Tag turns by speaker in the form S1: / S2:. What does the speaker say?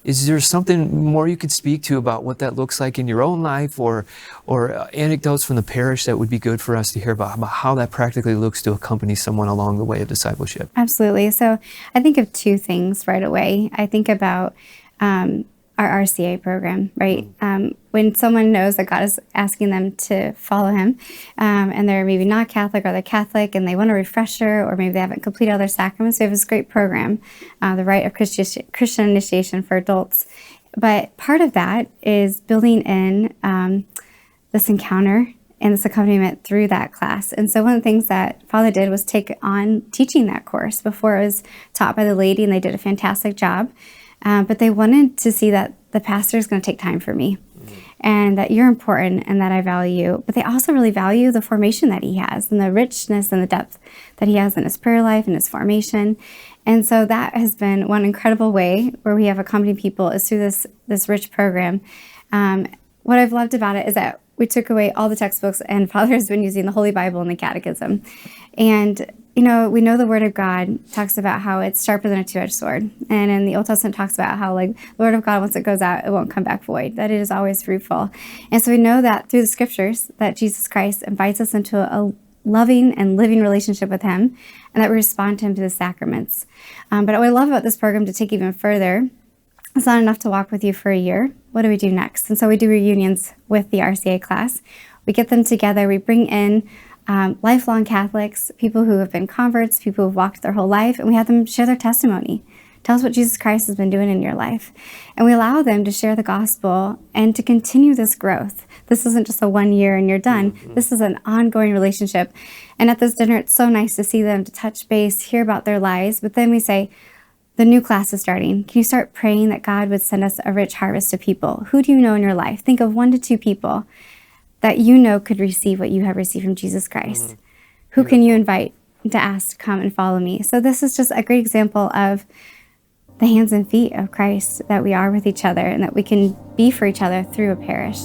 S1: Is there something more you could speak to about what that looks like in your own life, or anecdotes from the parish that would be good for us to hear about how that practically looks to accompany someone along the way of discipleship?
S2: Absolutely. So I think of two things right away. I think about our RCA program, right? When someone knows that God is asking them to follow him, and they're maybe not Catholic or they're Catholic and they want a refresher, or maybe they haven't completed all their sacraments, we have this great program, the Rite of Christian Initiation for adults. But part of that is building in this encounter and this accompaniment through that class. And so one of the things that Father did was take on teaching that course. Before, it was taught by the lady, and they did a fantastic job. But they wanted to see that the pastor is going to take time for me, and that you're important and that I value you. But they also really value the formation that he has and the richness and the depth that he has in his prayer life and his formation. And so that has been one incredible way where we have accompanied people is through this rich program. What I've loved about it is that we took away all the textbooks, and Father has been using the Holy Bible and the Catechism. And we know the Word of God talks about how it's sharper than a two-edged sword. And in the Old Testament talks about how, like, the Word of God, once it goes out, it won't come back void, that it is always fruitful. And so we know that through the Scriptures that Jesus Christ invites us into a loving and living relationship with him, and that we respond to him through the sacraments. But what I love about this program, to take even further, it's not enough to walk with you for a year. What do we do next? And so we do reunions with the RCA class. We get them together. We bring in lifelong Catholics, people who have been converts, people who've walked their whole life, and we have them share their testimony. Tell us what Jesus Christ has been doing in your life. And we allow them to share the gospel and to continue this growth. This isn't just a 1 year and you're done. Mm-hmm. This is an ongoing relationship. And at this dinner, it's so nice to see them, to touch base, hear about their lives. But then we say, the new class is starting. Can you start praying that God would send us a rich harvest of people? Who do you know in your life? Think of 1 to 2 people that you know could receive what you have received from Jesus Christ. Mm-hmm. Who can you invite to ask to come and follow me? So this is just a great example of the hands and feet of Christ that we are with each other, and that we can be for each other through a parish.